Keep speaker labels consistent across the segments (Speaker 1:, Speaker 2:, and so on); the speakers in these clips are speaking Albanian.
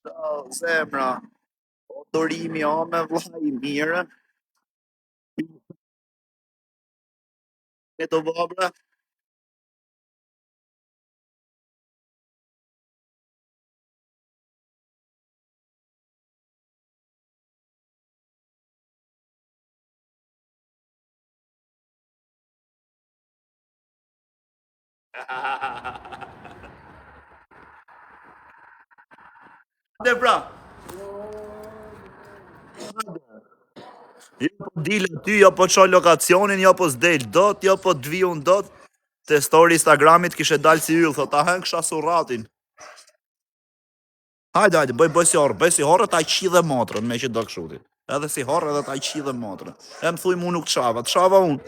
Speaker 1: Ciao, zemra. O dorimi o me vlla I mirë. E do vobra. Dhe pra. Jo po dile ty, jo po çoj lokacionin, jo po s'del dot, jo po t'viun dot. Te story Instagramit kishe dal si yll, thot ta hën kësha surratin. Hajde, bëj si horë ta qidhe motrën me që do këshuti. Edhe si horë edhe ta qidhe motrën. E më thuj mu nuk t'shava unë.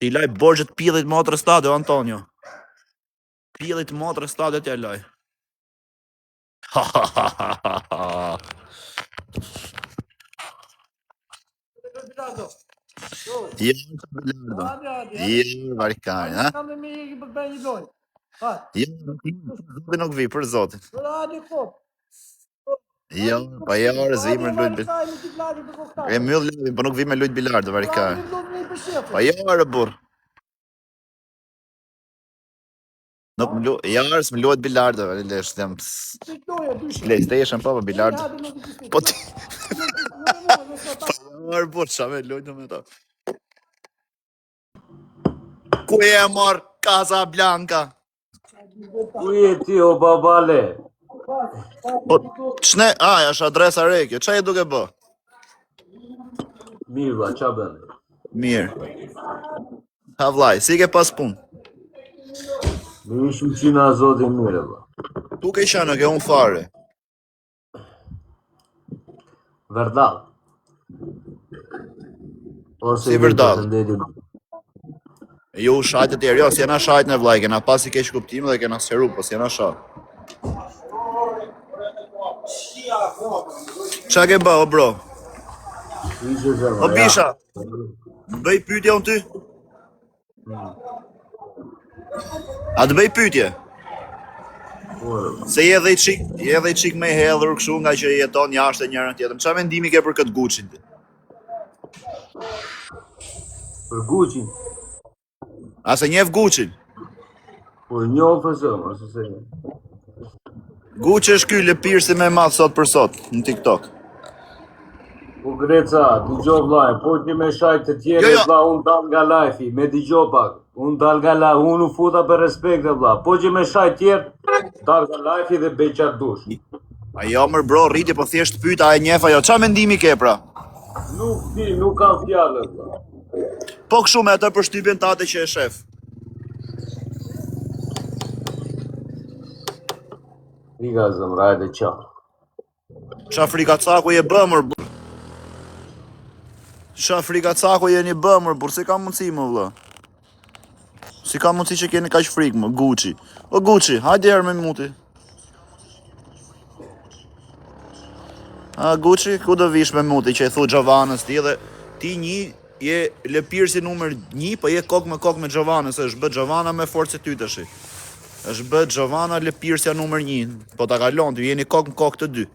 Speaker 1: Ti laj borxhet pillit motrës tate, Antonio. Pillit motrës tate t'ja laj. Jo, varkari, ha? Jo, nuk vi, për zotin. Jo, pa jarë, zimër lujt bilardo. E myll lujt, po nuk vi me lujt bilardo, varkari. Pa jarë, burr. Nuk më luaj, jarë s'më luajt bilardo, lesh, them. PlayStation, po bilardo. Po ti. Pa jarë, burr, qa me lujt me ta. Ku e marr Casablanca?
Speaker 2: Ku je ti o babale?
Speaker 1: Po, ç'ne, është adresa re kjo, qa je duke bë?
Speaker 2: Mirë vlla, qa bën?
Speaker 1: Mirë. Ha vllai, si ke pas punë?
Speaker 2: Me ishim qina zotin mirë vlla.
Speaker 1: Tu ke qenë ke unë fare.
Speaker 2: Verdall. Ose
Speaker 1: Si vërdall? Jo, shajt e tjerë, jo, si jena shajt në vllai, kena pas I keq kuptim dhe kena seru, po si jena shajt. Qa ke bë, o bro? O bisha, bëj pyetje unë ty? A të bëj pyetje? Se je dhe I qik me hedhur këshu nga që jeton jashtë e njërën tjetër. Qa mendimi ke për këtë Gucci-n ti?
Speaker 2: Për Gucci-n?
Speaker 1: A se njef Gucci-n?
Speaker 2: Po njohë fësëm, ose se një.
Speaker 1: Gucci është ky lëpirësi me madh sot për sot, në TikTok.
Speaker 2: Po Greca, digjo vllaj, po që me shajt të tjere vlla, unë dal nga lajfi, me digjo pak. Unë dal nga lajfi, unë u futa për respekt vlla. Po që me shajt tjerë, dal nga lajfi dhe bej qatë dush.
Speaker 1: A jo mër bro, rriti po thjesht pyta e njef ajo, qa mendimi ke pra?
Speaker 2: Nuk di, nuk kam fjallë vlla.
Speaker 1: Po këshu me atë përshtypjen tate që e shef.
Speaker 2: Friga zëmra edhe qa.
Speaker 1: Qa frikacaku je bëmër, burr? Qa frikacaku je një bëmër, burr? Si ka mundësi më vlla? Si ka mundësi që keni kaq frikë më, Gucci? O Gucci, hajde herë me muti. A Gucci, ku do vish me muti që e thu Gjovanës ti dhe ti një je lëpirësi numër 1, po je kok me Gjovanës, është bë Gjovana me forcë ty tash. Është bë Gjovana lëpirësja numër 1, po ta kalon ti, jeni kok të dy.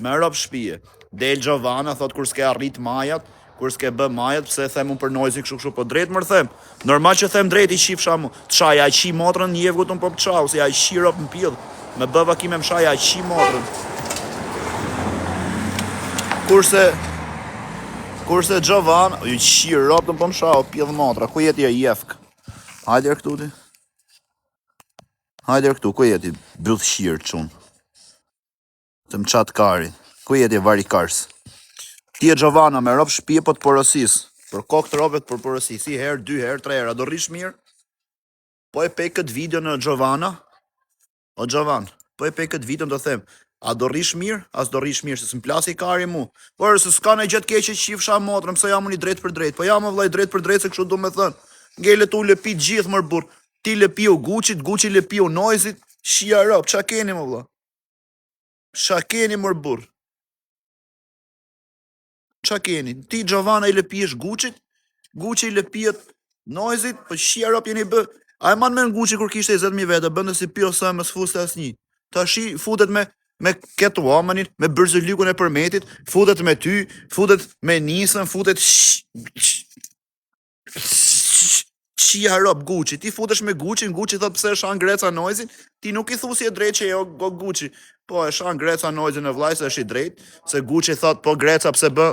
Speaker 1: Me rob shpije. Del Gjovana, thot kur s'ke arrit majat, kur s'ke bë majat, pse them unë për nojzin kështu po drejt mër them. Normal që them drejt I qifsha mu. T'shaj, a qi motrën një evgutun po pëqau, si a qi rop në pjellë. Me bëva ki me mshaj, a qi motrën. Kurse Gjovana, ju qi rop të po mshau, pjellë motra, ku jeti e jefk? Hajder këtu ti. Hajder këtu, ku jeti? Byllë shirë qunë. Të më qatë kari. Ku jeti e vari kars? Ti e Gjovana me rob shpije po të porosis. Për kokë të robet për porosis. Si herë, 2 herë, 3 herë. A do rrish mirë? Po e pej këtë video në Gjovana? O Gjovan, po e pej këtë video në do them. A do rrish mirë? As do rrish mirë, se s'm plasi kari mu. Por se s'ka në gjatë keqe qifsha motrëm, se jam unë I drejt për drejt. Po jam o vllai drejt për drejt, se kështu do me thënë. Ngele tu lepi gjithë mër burr. Ti lepiu Gucci-t, Gucci lepiu Noise-it. Shia rob, qa keni më vlla? Qa keni mër burr? Qa keni? Ti Gjovana I lepish Gucci-t, Gucci lëpijet Noizit, po shia rop jeni bë. A e man me në Gucci kur kishte 20.000 vete, bënde si pio sa më s'fuste asnjë. Tashi futet me Catwomanin, me Bërzëlikun e Përmetit, futet me ty, futet me Nisën, futet Qia rob Gucci, ti futesh me Gucci, Gucci thot pse e shan Greca Noizin, ti nuk i thu si e drejt që jo Gucci, po e shan Greca Noizin e vllai se është i drejt, se Gucci thot po Greca pse bë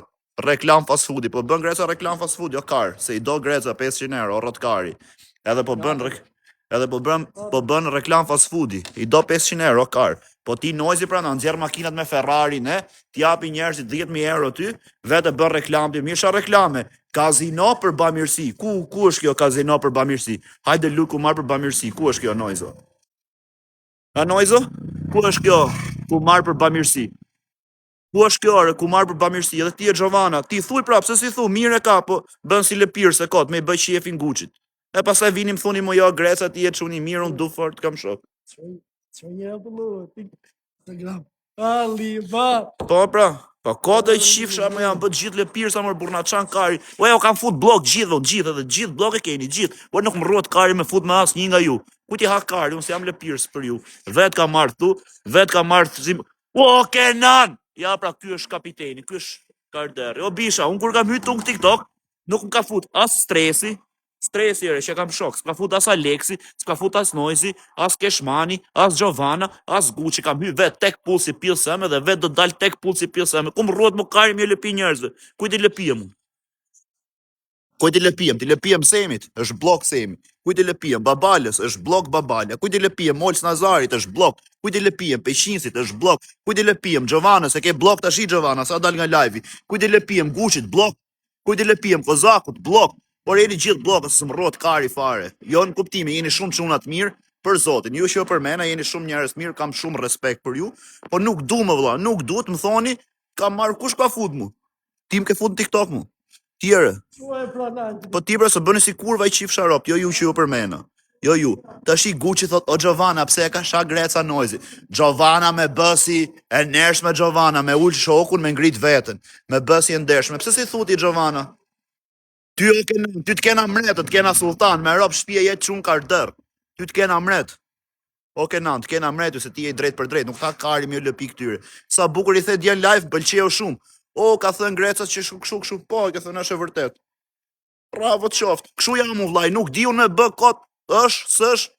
Speaker 1: reklam fast foodi, po bën Greca reklam fast food, jo kar, se i do Greca 500 euro, rrotkari. Edhe po bën reklam fast foodi, i do 500 euro kar. Po ti Noizi pra në nxjerr makinat me Ferrari, ne, t'japi njerëzit 10.000 euro ty, vetë bën reklam ti, mirë reklame. Kazino për bamirësi. Ku është kjo kazino për bamirësi? Hajde luku marr për bamirësi. Ku është kjo Noizo? A Noizo? Ku është kjo? Ku marr për bamirësi? Ku është kjo ku marr për bamirësi? Edhe ti e Giovanna, ti thuj prap, se si thu, mirë e ka, po bën si lëpir se kot, me i bëj shefin Gucci. E pastaj vini më thoni mo jo Greca ti e çuni mirë, unë du fort kam shok. Po pra, po kodë i shifsha më janë bët gjithë lëpirë sa mërë burna qanë kari. O ja, kam fut blok gjithë, edhe gjithë blok e keni, gjithë. Po nuk më rruat kari me fut me asë një nga ju. Ku ti ha kari, unë se jam lëpirës për ju. Vetë ka marrë tu, vetë ka marrë të zimë. O, Kenan! Ja, pra, ky është kapiteni, ky është karderi. O, Bisha, unë kur kam hytë tung TikTok, nuk më ka fut as stresi që kam shok, s'ka fut as Aleksi, s'ka fut as Noizi, as Keshmani, as Giovanna, as Gucci, kam hy vet tek pulsi pilseme dhe vet do dal tek pulsi pilseme. Kum rruhet më kari më lëpi njerëzve. Kujt i lëpijem? Kujt i lëpijem? Ti lëpijem Semit, është blok Semi. Kujt i lëpijem? Babalës, është blok Babalja. Kujt i lëpijem? Molç Nazarit, është blok. Kujt i lëpijem? Peqinsit, është blok. Kujt i lëpijem? Giovanna, se ke blok tash i Giovanna, sa dal nga live-i. Kujt i lëpijem? Gucci, blok. Kujt i lëpijem? Kozakut, blok. Por jeni gjithë blokës së më rrot kari fare. Jo në kuptimi, jeni shumë çunat mirë për Zotin. Ju që jo për mena, jeni shumë njerëz mirë, kam shumë respekt për ju. Po nuk du më vëlla, nuk duhet më thoni, kam marrë kush ka fut mu. Ti më ke fut në TikTok mu. Tjere. Po ti pra se bëni si kurva i qifsha ropt, jo ju që jo për mena. Jo ju. Tashi Gucci thot, o Giovanna, pse e ka sha Greca Noizi? Giovanna me bësi e ndershme Giovanna, me ul shokun, me ngrit veten. Me bësi e ndershme. Pse si thuti Giovanna? Ty të kena mret, të kena sultan, me rob shtëpia jetë çun kardër. Ty të kena mret. O Kenan, të kena mret, se ti je drejt për drejt, nuk ka kari më lëpi këtyre. Sa bukur i the djan live, pëlqeu shumë. O, ka thënë Greca që kshu, po, ka thënë është e vërtet. Bravo të qoftë. Kshu jam u vllai, nuk di unë me bë kot, s'është.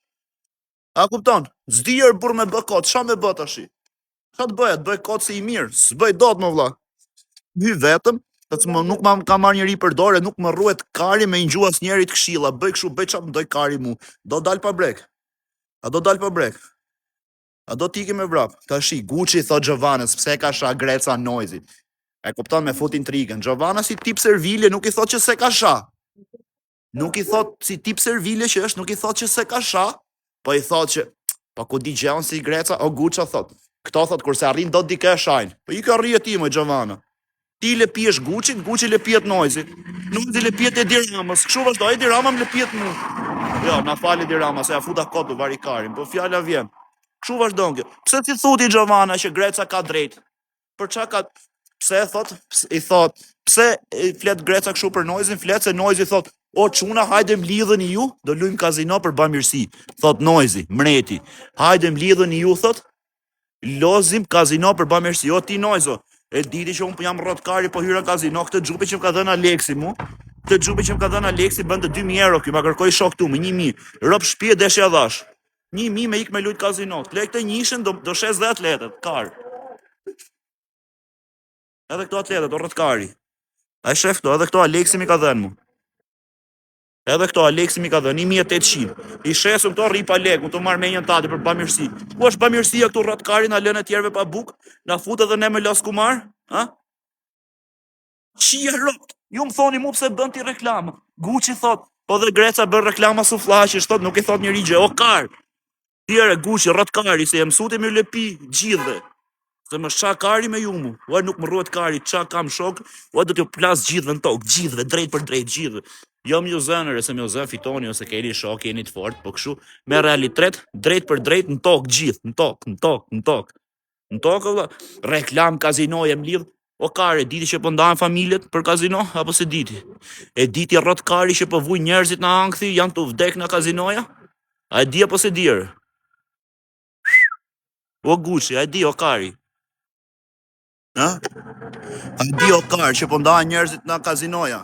Speaker 1: A kupton? S'di burr me bë kot, ç'a me bë tash? Ç'a të bëhet? Bëj kot si i mirë, s'bëj dot më vlla. Hy vetëm nuk ma ka marrë njëri për dore, nuk më rruhet kari me ingju as njerit këshilla, bëj këshu, bëj qa më doj kari mu, do dal pa brek, a do dal pa brek, a do tiki me vrap, ta shi, Gucci thot Giovanës, pse ka sha Greca Noizi, e kupton me fut intrigën, Giovanna si tip servile nuk i thot që se ka sha, nuk i thot si tip servile që është, nuk i thot që se ka sha, po i thot që, po ku di gjeon si Greca, o Gucci thot, këto thot, kurse arrin do di ka shajnë, po i ka rrije ti më Giovanna. Ti lëpijesh Gucci, Gucci lëpijet Noizi. Noizi lëpijet e Diramës. Kështu vazhdo, e Dirama më lëpijet mu. Jo, na fali Dirama, se ja futa kotu varikarin, po fjala vjen. Kështu vazhdo kjo. Pse ti thuti Giovanna që Greca ka drejt? Për çka ka pse i thot, pse flet Greca kështu për Noizin, flet se Noizi thot, o çuna, hajde mlidheni ju, do luajm kazino për bamirësi. Thot Noizi, mreti. Hajde mlidheni ju, thot, lozim kazino për bamirësi. O ti Noizo, e diti që unë jam rrotkari po hyra kazino, këtë xhupi që më ka dhënë Aleksi mu, këtë xhupi që më ka dhënë Aleksi bënte 2.000 euro ky, ma kërkoi shok tu me 1.000. Rob shtëpi desh ja dhash. 1.000 me ik me lut kazino. Le këtë njëshën do shes dhe atletet, kar. Edhe këto atletet, o rrotkari. Ai shef këto, edhe këto Aleksi mi ka dhënë mu. Edhe këto Aleksi mi ka dhënë 1.800. I shesum këto rri pa lek, unë të marrë me njën tati për bamirësi. Ku është bamirësia këtu rrotkari na lënë e tjerëve pa buk? Na fut edhe ne me los kumar? Ha? Qia ropt, ju më thoni mu pse bën ti reklama. Gucci thot, po dhe Greca bën reklama suflaqish, thot nuk i thot njëri gjë, o kar. Tjere Gucci, rrotkari, se jem suti me lëpi gjithë. Se më qa kari me ju mu, ua nuk më rruhet kari, qa kam shok, ua do t'ju plas gjithve në tokë, gjithve, drejt për drejt, gjithve. Jo më ju zënër, se më ju zënë fitoni, ose keni shok, jeni të fort, po këshu, me realitet, drejt për drejt, në tokë, gjithë, në tokë, reklam, kazino, jem lidh, O Kari, diti që po ndajnë familjet për kazino, apo se diti? E diti rrot Kari që po vuj njerëzit në ankthi, janë të vdek në kazinoja? A e di apo se dirë? O Gucci, a e di o Kari? Ha? A e di o Kari që po ndajnë njerëzit në kazinoja?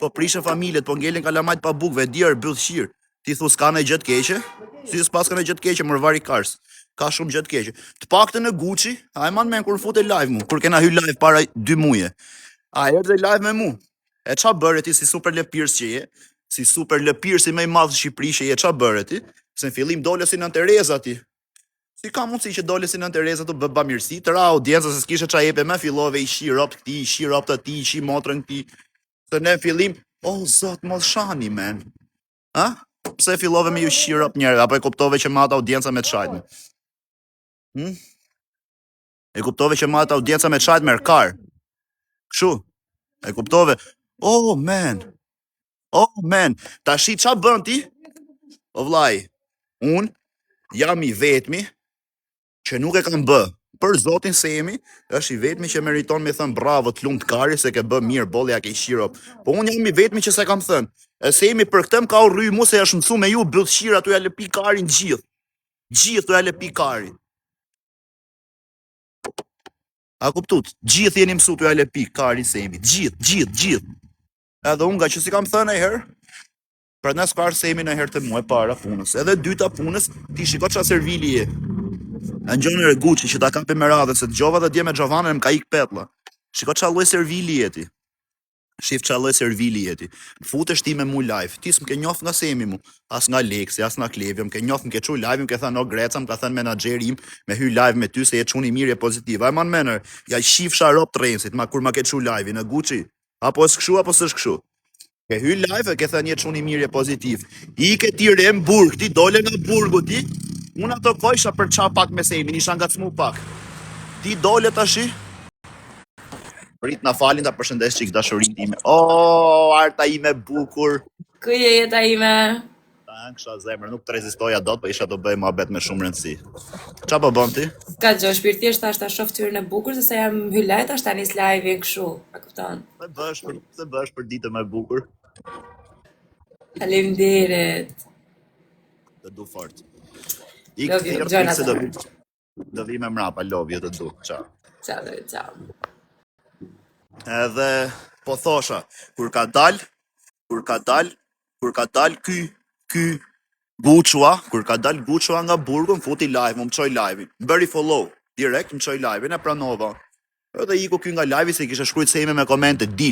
Speaker 1: Po prishën familjet, po ngelin kalamajt pa bukve, dirë, bëllshirë. Ti thu s'ka në gjë të keqe? Si s'pas ka në gjë të keqe, mër vari kars. Ka shumë gjë të keqe. Të paktën në Gucci, a e man men kur fute live mu, kur kena hy live para 2 muje. A e erdhe live me mu. E qa bërë ti si super lëpirs që je, si super lëpirs si me i madhë Shqipëri që je, qa bërë ti? Se në fillim dole si në Tereza ti. Si ka mundësi që dole si në Tereza të bëba mirësi, të ra audienca se s'kishe qa jepe me fillove i shi ropt këti, i shi ropt të ti, i shi motrën këti. Se ne fillim, zot mos shani men. Ha? Pse fillove me ju shi ropt njerë, apo e kuptove që mata audienca me të shajtme? E kuptove që matë audienca me çajt me rkar. Kështu. E kuptove? Oh man. Tashi qa bën ti? O vllai, un jam i vetmi që nuk e kam bë. Për zotin Semi, është i vetmi që meriton me thënë bravo të lumt Kari se ke bë mirë bolle ja ke shiro. Po un jam i vetmi që se kam thënë. E Semi për këtë më ka urry mu se është mësu me ju byllshira tu ja lëpi Karin gjithë. Gjithë tu ja lëpi Karin. A kuptut? Gjithë jeni mësu tu ja lëpi Karin Semi. Gjithë. Edhe unë nga që si kam thënë e herë, për në s'karë Semi në herë të muaj para punës. Edhe dyta punës, ti shiko qa servili je. Në gjonë e Gucci që ta kape me radhe, se të gjova dhe dje me Gjovanën më ka ik petla. Shiko qa loj servili jeti. Shif qa loj servili jeti. Futesh ti me mu live. Ti s'm ke njof nga Semi mu. As nga Leksi, as nga Klevi. Më ke njof, më ke qu live, më ke thënë o Greca, më ka thënë menageri im me hy live me ty se je quni mirë e pozitiv. A man menër, ja shif sharop të rensit, ma kur ma ke qu live në Gucci. Apo është këshu, apo s'është këshu. Ke hy live e ke thënë je quni mirë e pozitiv. I ke ti re në burg, ti dole nga burgu ti. Unë ato kojsha për qa pak me Semi, nisha nga cmu pak. Ti dole tashi. Prit na falin ta përshëndes çik dashurin time. Arta ime bukur.
Speaker 3: Ku je jeta ime?
Speaker 1: Kësha zemër, nuk të rezistoja dot, po isha të bëj mohabet me shumë rëndësi. Qa po bën ti?
Speaker 3: Ka gjë, shpirtisht tash ta shoh fytyrën e bukur se sa jam hylaj tash tani live kështu, a kupton?
Speaker 1: Se bësh për ditën më e bukur.
Speaker 3: Faleminderit.
Speaker 1: Të du fort.
Speaker 3: Love you, Jonathan.
Speaker 1: Do vi me mrapa, love you, të du. Ciao.
Speaker 3: Ciao.
Speaker 1: Edhe po thosha, kur ka dal ky Guçua nga burgu, më futi live, më çoj live-in. Më bëri follow, direkt më çoj live-in e pranova. Edhe iku ky nga live-i se kishe shkruajt Semi me komente dil.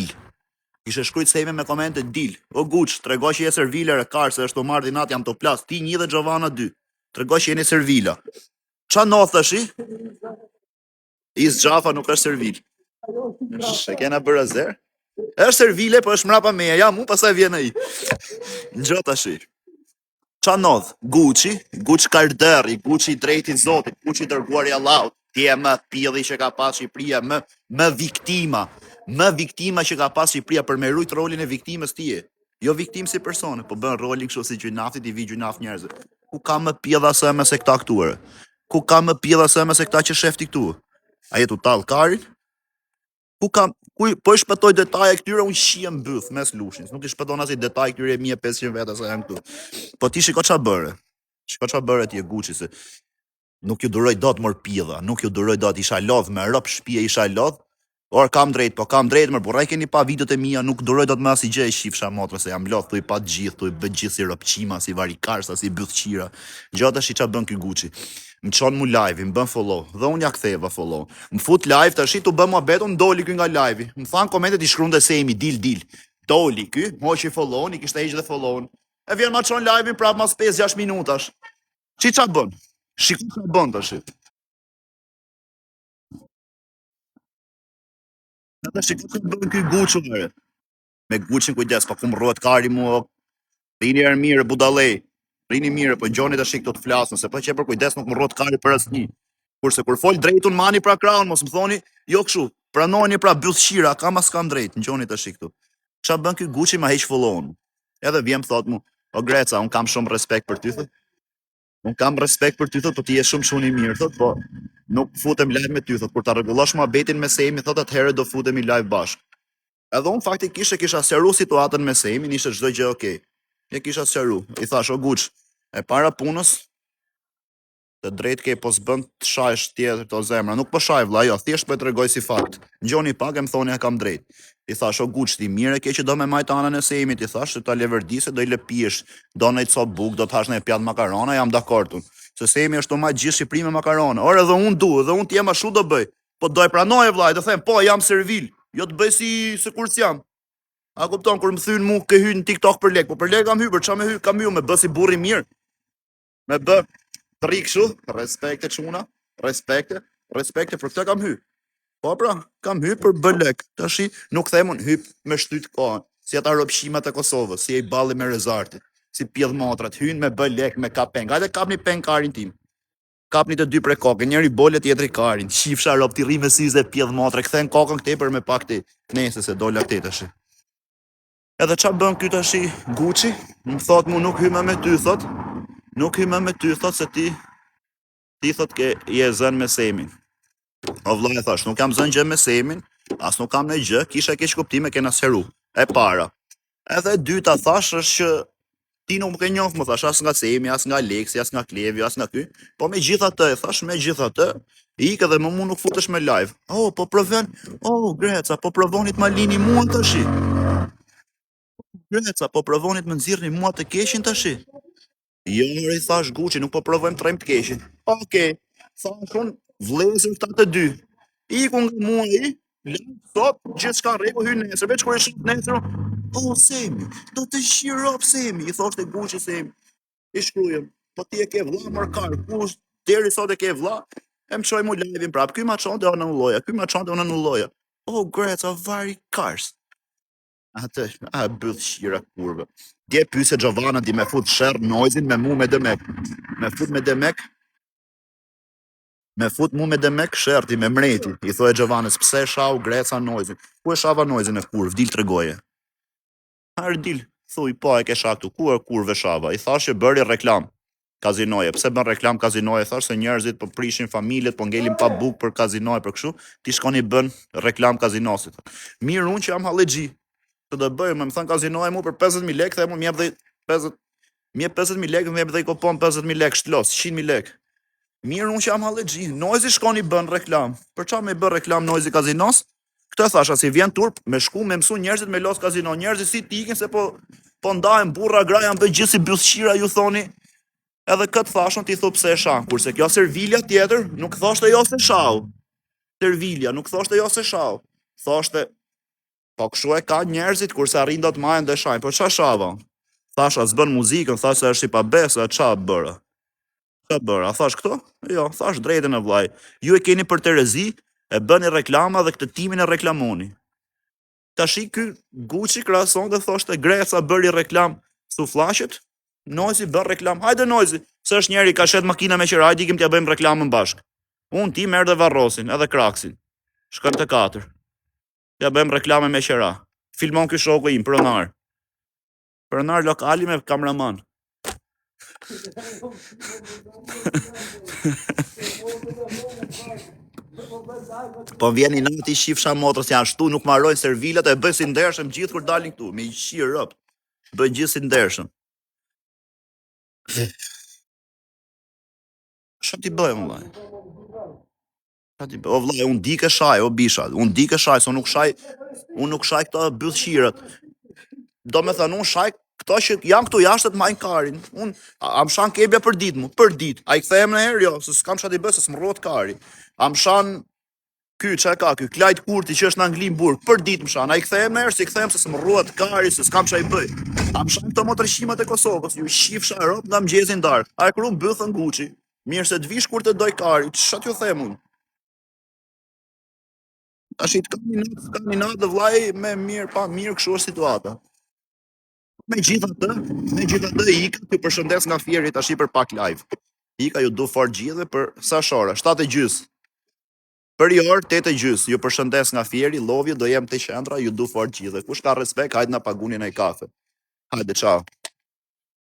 Speaker 1: O Guç, tregoj që je servila e kar se është o marrë dinat jam të plas, ti një dhe Gjovana 2. Tregoj që jeni servila. Qa no thashi? Is Gjafa nuk është servil. E kena bërë azer? Është servile, po është mrapa meja, ja mu pasaj vjen ai. Ngjo tashi. Qa nodh? Gucci Karderi, Gucci drejti Zotit, Gucci dërguari Allahut. Ti e më pilli që ka pas Shqipëria, më viktima që ka pas Shqipëria për me rujt rolin e viktimës ti e. Jo viktim si persone, po bën rolin kështu si gjynaftit i vi gjynaf njerëzve. Ku ka më pilla se me se këta këtuare? Ku ka më pilla se me se këta që shefti këtu? A jetu tallë Karin? Po i shpëtoj detaje këtyre, unë shiem mbyth mes lushin. Nuk i shpëton as i detaj këtyre 1500 veta se janë këtu. Po ti shiko qa bëre. Ti e Gucci se nuk ju duroj dot mor pilla, nuk ju duroj dot, isha lodh me rop shtëpia, isha lodh. Or kam drejt, mër burraj keni pa videot e mia, nuk duroj dot me as i gjë e shifsha motra se jam lodh, tu i pa gjithë, tu i bë gjithë si ropqima, si varikarsa, si bythqira. Gjata shi qa bën ky Gucci. Më çon mu live, më bën follow, dhe unë ja ktheva follow. Më fut live, tash tu bëm mohabet, unë doli ky nga live. Më than komentet i shkruante Semi, dil. Doli ky, moqi follow-n, i kishte heq dhe follow-n. E vjen ma çon live-in prap mas 5-6 minutash. Qa bën? Shiko qa bën tash. Edhe shiko qa bën ky Gucci. Me Gucci kujdes, pa kum rrohet Kari mu. Rini mirë budallej. Rini mirë, po gjoni tash këto të flasën, se po që për kujdes nuk më rrohet Kari për asnjë. Kurse kur fol drejtun mani pra kraun, mos më thoni, jo kështu. Pranoni pra byllshira, kam as kam drejt, ngjoni tash këtu. Qa bën ky Gucci ma heq follow-n. Edhe vjem thot mu, o Greca, un kam shumë respekt për ty thot. Po ti je shumë i mirë thot, po nuk futem live me ty, thot, kur ta rregullosh muhabetin me Semi, thot atëherë do futemi live bashk. Edhe unë faktikisht e kisha sqaruar situatën me Semin, ishte çdo gjë okay. E kisha sqaruar. I thash, o Guç, e para punës, të drejt ke po s'bën të shajsh tjetër to zemra, nuk po shaj vlla, jo, thjesht po t'rregoj si fakt. Ngjoni pak e më thoni e kam drejt. I thash, o Guç, ti mirë e ke që do me majt anën e Semit, i thash se ta leverdise do i lëpish, do në cop buk, do të hash në pjatë makarona, jam dakord unë. Se Semi është më gjithë Shqipëri me makarona. Ore edhe unë du, edhe unë t'jem ashtu do bëj. Po do e pranoj vllai, do them, po jam servil, jo të bëj si kur s'jam. A kupton kur më thyn mu ke hyn në TikTok për lek, po për lek kam hyrë, për çfarë më hyj, kam hyrë me bë si burri mirë. Me bë tri kështu, respekte çuna, respekte për këtë kam hyrë. Po pra, kam hyrë për bë lek. Tashi nuk them unë hyp me shtyt kohën, si ata ropshimat e Kosovës, si ai balli me rezartit, si pjedh motrat, hyn me bë lek me ka peng. Hajde kapni peng karin tim. Kapni të dy prej kokë, njëri bole tjetri karin. Shifsha rop ti rri me syze pjedh motra, kthen kokën këtej për me pak ti. Nëse se dola këtej tash. Edhe qa bën ky tashi Guçi? Më thot mu nuk hyma me ty, thot. Nuk hyma me ty, thot, se ti thot ke je zën me Semin. O vllai e thash, nuk kam zën gjë me Semin, as nuk kam në gjë, kisha keq kuptime kena sqaru. E para. Edhe e dyta thash është që ti nuk më ke njoh, më thash, as nga Semi, as nga Aleksi, as nga Klevi, as nga ky. Po megjithatë, e thash, megjithatë, ik edhe më mu nuk futesh me live. Oh, po provon. Oh, Greca, po provonit ma lini mua tashi. Greca, po provonit më nxirrni mua të keqin tashi. Jo, i thash Guçi, nuk po provojmë të rrejmë të keqin. Okej. Thash unë, vlezër këta të dy. Iku nga mua i, sot, gjithçka rregull hyn nesër, veç kur e shit nesër. Oh, Semi, do të shirop Semi, i thoshte Guçi Semi. I shkruajm, po ti e ke vlla markar, kush deri sot e ke vlla? E më çoj mu live-in prap. Ky ma çonte ona ulloja, ky ma çonte ona ulloja. Oh, Greca, vari kars. Atë, bëll shira kurve. Dje pyse Giovanna di me fut sherr noizin me mu me Demek. Me fut mu me Demek sherti me mreti. I thoe Giovannës, pse shau Greca noizin? Ku e shava noizin e kurv? Dil tregoje. Harë dil, thuj, po e ke shaktu, ku e kurve shava? I thash që bëri reklam kazinoje. Pse bën reklam kazinoje? Thash se njerëzit po prishin familjet, po ngelin pa buk për kazinoje, për kështu, ti shkoni bën reklam kazinosit. Mirë unë që jam hallexhi. Të do bëj, më thon kazinoje mu për 50.000 lekë, them më jep dhe 50.000 lekë, më jep dhe kupon 50.000 lekë shlos, 100.000 lekë. Mirë unë që jam hallexhi. Noizi shkoni bën reklam. Për çfarë më bën reklam Noizi kazinos? Këtë thasha si vjen turp me shku me mësu njerëzit me los kazino. Njerëzit si tikin se po ndahen burra graja bëj gjithë si byllshira ju thoni. Edhe këtë thashën ti thu pse e shan, kurse kjo Servilja tjetër nuk thoshte jo se shau. Servilja nuk thoshte jo se shau. Thoshte po kështu e ka njerëzit kurse arrin do të majën dhe shajnë. Po ç'a shava? Thasha s'bën muzikën, thasha është i pabesa, ç'a bëra? Ç'a bëra? Thash këto? Jo, thash drejtën e vllai. Ju e keni për Terezi, e bëni reklama dhe këtë timin e reklamoni. Tashi ky Guçi krahason dhe thoshte Greca bëri reklam sufllaqet, Noizi bën reklam. Hajde Noizi, se është njeri ka shet makina me qira, hajde ikim t'ja bëjmë reklamën bashk. Unë ti merr dhe Varrosin, edhe Kraksin. Shkon të 4. Ja bëjmë reklamën me qira. Filmon ky shoku im, pronar. Pronar lokali me kameraman. Po vjen i nati shifsha motrës janë shtu, nuk marrojnë servilat e bëjnë si ndershëm gjithë kur dalin këtu, me qi rëp. Bëjnë gjithë si ndershëm. Ç'a ti bëj vllai? Ç'a ti bëj? O vllai, unë di ke shaj, o bisha, unë di ke shaj, se unë nuk shaj këto byllshirat. Do me thënë, unë shaj këto që janë këtu jashtë të majnë karin. Unë am shan kebja për ditë mu, për ditë. A i kthehem në herë, jo, se s'kam ç'a ti bëj, se s'më kari. Am shan ky çka ka ky Klajt Kurti që është në Anglimburg, për ditë më shan. A i kthehem në herë, si kthehem se s'më kari, se s'kam ç'a i bëj. Am shan këto motrëshimat e Kosovës, ju shifsha rop nga mëngjesin darkë. A e kru mbythën Guçi. Mirë se t'vish kur të doj kari, ç'a t'ju them unë? Tash i t'kam një natë dhe vllai me mirë pa mirë kështu është situata. Megjithatë Ika ju përshëndes nga Fieri tash për pak live. Ika ju du fort gjithëve për sa shore, 7:30. Për i orë 8:30, ju përshëndes nga Fieri, love you, do jem të qendra, ju du fort gjithëve. Kush ka respekt, hajde na pagunin ai kafe. Hajde, ciao.